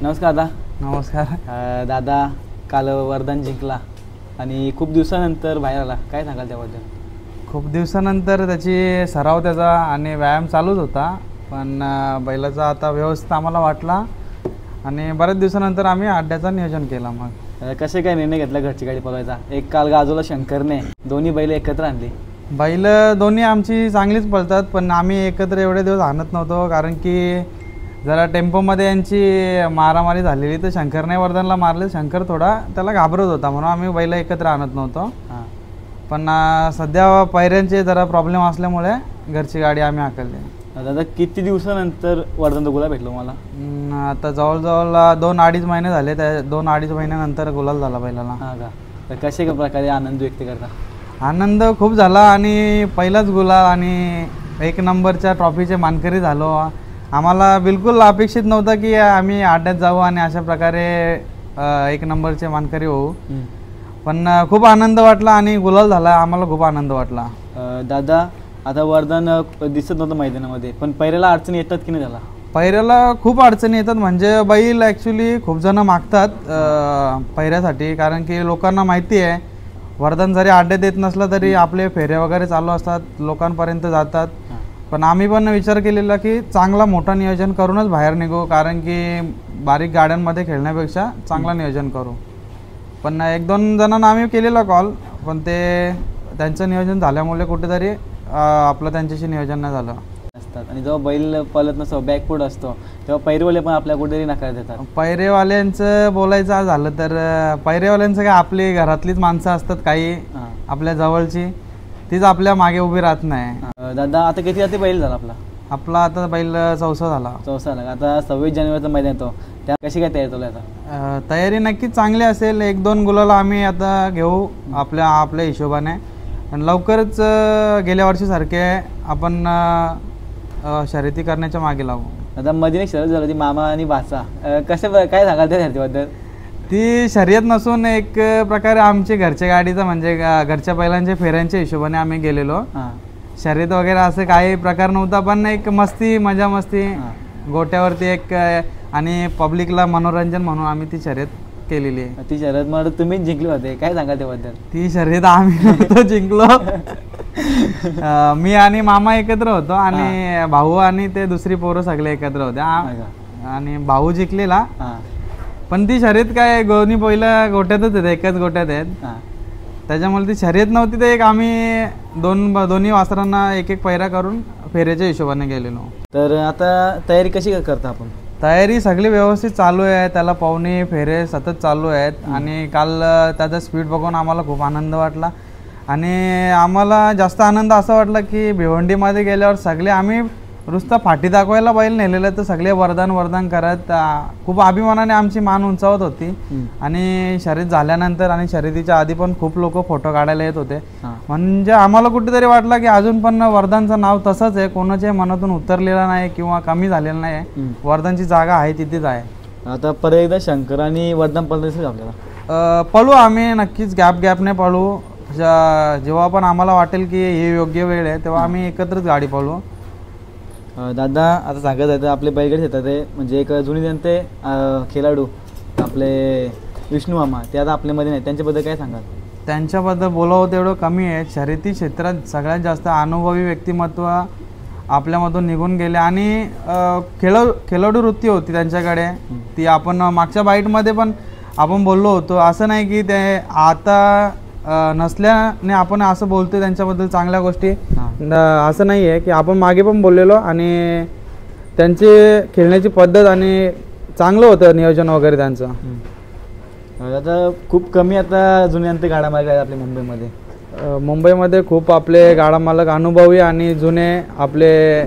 नमस्कार दादा. नमस्कार. दादा काल वरदान जिंकला आणि खूप दिवसानंतर बाहेर आला, काय सांगाल त्याबद्दल? खूप दिवसानंतर त्याची सराव त्याचा आणि व्यायाम चालूच होता, पण बैलाचा आता व्यवस्थित आम्हाला वाटला आणि बऱ्याच दिवसानंतर आम्ही अड्ड्याचं नियोजन केलं. मग कसे काय निर्णय घेतला घरची गाडी पळवायचा? एक काल गाजवला शंकरने, दोन्ही बैल एकत्र आणली. बैल दोन्ही आमची चांगलीच पळतात, पण आम्ही एकत्र एवढे दिवस आणत नव्हतो कारण की जरा टेम्पोमध्ये यांची मारामारी झालेली, तर शंकरने वरदानला मारले. शंकर थोडा त्याला घाबरत होता म्हणून आम्ही बैल एकत्र आणत नव्हतो. पण सध्या पैऱ्यांचे जरा प्रॉब्लेम असल्यामुळे घरची गाडी आम्ही हाकलली. दादा किती दिवसानंतर वरदानचा गुलाल भेटलो मला? आता जवळजवळ 2-2.5 महिने झाले. त्या 2-2.5 महिन्यानंतर गुलाल झाला बैलाला. हां का? तर कशा प्रकारे आनंद व्यक्त करता? आनंद खूप झाला आणि पहिलाच गुलाल आणि 1 नंबरच्या ट्रॉफीचे मानकरी झालो. आम्हाला बिलकुल अपेक्षित नव्हतं की आम्ही अड्ड्यात जाऊ आणि अशा प्रकारे 1 नंबरचे मानकरी होऊ, पण खूप आनंद वाटला आणि गुलाल झाला, आम्हाला खूप आनंद वाटला. दादा आता वरदान दिसत नव्हतं मैदानामध्ये, पण पैऱ्याला अडचणी येतात की नाही त्याला? पैऱ्याला खूप अडचणी येतात. म्हणजे बैल ॲक्च्युली खूप जण मागतात पैऱ्यासाठी, कारण की लोकांना माहिती आहे वरदान जरी अड्ड्यात येत नसला तरी आपले फेरे वगैरे चालू असतात, लोकांपर्यंत जातात. पण आम्ही पण विचार केलेला की चांगला मोठा नियोजन करूनच बाहेर निघू, कारण की बारीक गाड्यांमध्ये खेळण्यापेक्षा चांगला नियोजन करू. पण 1-2 जणांना आम्ही केलेला कॉल, पण ते त्यांचं नियोजन झाल्यामुळे कुठेतरी आपलं त्यांच्याशी नियोजन नाही झालं असतात. आणि जेव्हा बैल पळत नसतो, बॅकफूट असतो, तेव्हा पैरेवाले पण आपल्या कुठेतरी नकार देतात. पैरेवाल्यांचं बोलायचं झालं तर पैरेवाल्यांचं काय, आपली घरातलीच माणसं असतात काही आपल्या जवळची, तीच आपल्या मागे उभी राहत नाही. दादा आता किती जाते बैल झाला आपला आता बैल 4सा झाला. 4सा झाला. आता 26 जानेवारीचं मैदान येतो, त्या कशी काय तयारी चालू आहे आता? तयारी नक्कीच चांगली असेल. 1-2 गुलाल आम्ही आता घेऊ आपल्या हिशोबाने, आणि लवकरच गेल्या वर्षीसारखे आपण शर्यती करण्याच्या मागे लागू. आता मध्ये एक शर्यत झाली होती मामा आणि बाचा, कसं काय सांगाल त्या शर्यतीबद्दल? ती शर्यत नसून एक प्रकारे आमची घरच्या गाडीचं, म्हणजे घरच्या बैलांच्या फेऱ्यांच्या हिशोबाने आम्ही गेलेलो. शर्यत वगैरे असं काही प्रकार नव्हता, पण एक मस्ती, मजा मस्ती गोट्यावरती एक, आणि पब्लिकला मनोरंजन म्हणून आम्ही ती शर्यत केलेली आहे. ती शर्यत मला तुम्हीच जिंकली होते, काय सांगाल त्याबद्दल? ती शर्यत आम्ही नव्हतो जिंकलो. मी आणि मामा एकत्र होतो आणि भाऊ आणि ते दुसरी पोरं सगळे एकत्र होते, आणि भाऊ जिंकलेला. पण ती शर्यत काय, दोन्ही पहिलं गोट्यातच आहेत, एकाच गोट्यात आहेत, त्याच्यामुळे ती शर्यत नव्हती. तर एक आम्ही दोन्ही वासरांना एक पैरा करून फेऱ्याच्या हिशोबाने गेलेलो. तर आता तयारी कशी करता आपण? तयारी सगळी व्यवस्थित चालू आहे, त्याला पावणे फेरे सतत चालू आहेत. आणि काल त्याचा स्पीड बघून आम्हाला खूप आनंद वाटला, आणि आम्हाला जास्त आनंद असा वाटला की भिवंडीमध्ये गेल्यावर सगळे आम्ही नुसतं फाटी दाखवायला बैल नेलेलं, तर सगळे वरदान करत खूप अभिमानाने आमची मान उंचावत होती. आणि शर्यत झाल्यानंतर आणि शर्यतीच्या आधी पण खूप लोक फोटो काढायला येत होते. म्हणजे आम्हाला कुठेतरी वाटलं की अजून पण वरदानचं नाव तसंच आहे, कोणाच्या मनातून उतरलेलं नाही किंवा कमी झालेलं नाही. वरदानची जागा आहे तिथेच आहे. आता परत एकदा शंकर आणि वरदान पळायचं आपल्याला? पळू आम्ही नक्कीच, गॅपने पळू. जेव्हा पण आम्हाला वाटेल की हे योग्य वेळ आहे तेव्हा आम्ही एकत्रच गाडी पळू. दादा आता सांगत आहे आपले बैलगाडी येतात ते, म्हणजे एक जुनी जनते खेळाडू आपले विष्णू मामा, ते आता आपल्यामध्ये नाही, त्यांच्याबद्दल काय सांगाल? त्यांच्याबद्दल बोलावं तेवढं कमी आहे. शर्यती क्षेत्रात सगळ्यात जास्त अनुभवी व्यक्तिमत्व आपल्यामधून निघून गेले, आणि खेळाडू वृत्ती होती त्यांच्याकडे. ती आपण मागच्या बाईटमध्ये पण आपण बोललो होतो. असं नाही की ते आता नसल्याने आपण असं बोलतो त्यांच्याबद्दल चांगल्या गोष्टी, असं नाही आहे की आपण मागे पण बोललेलो. आणि त्यांची खेळण्याची पद्धत आणि चांगलं होतं नियोजन वगैरे त्यांचं. आता खूप कमी आता जुने अंत गाडा मालक आहेत आपल्या मुंबईमध्ये. मुंबईमध्ये खूप आपले गाडा मालक अनुभवी आणि जुने आपले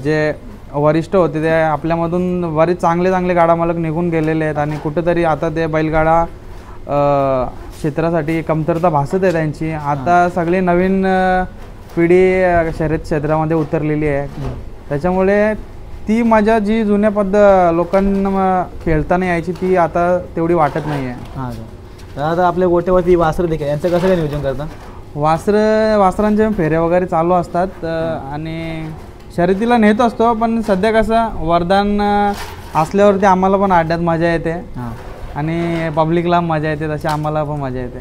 जे वरिष्ठ होते ते आपल्यामधून बरेच चांगले गाडा मालक निघून गेलेले आहेत, आणि कुठेतरी आता ते बैलगाडा क्षेत्रासाठी कमतरता भासत आहे त्यांची. आता सगळी नवीन पिढी शर्यत क्षेत्रामध्ये उतरलेली आहे, त्याच्यामुळे ती मजा जी जुन्या लोकांना खेळताना यायची ती आता तेवढी वाटत नाही आहे. आता आपल्या गोट्यावरती वासरं देखील, यांचं कसं काय नियोजन करता? वासरांचे फेरे वगैरे चालू असतात आणि शर्यतीला नेत असतो. पण सध्या कसं वरदान असल्यावरती आम्हाला पण अड्ड्यात मजा येते हां आणि पब्लिकला मजा येते, तशी आम्हाला पण मजा येते.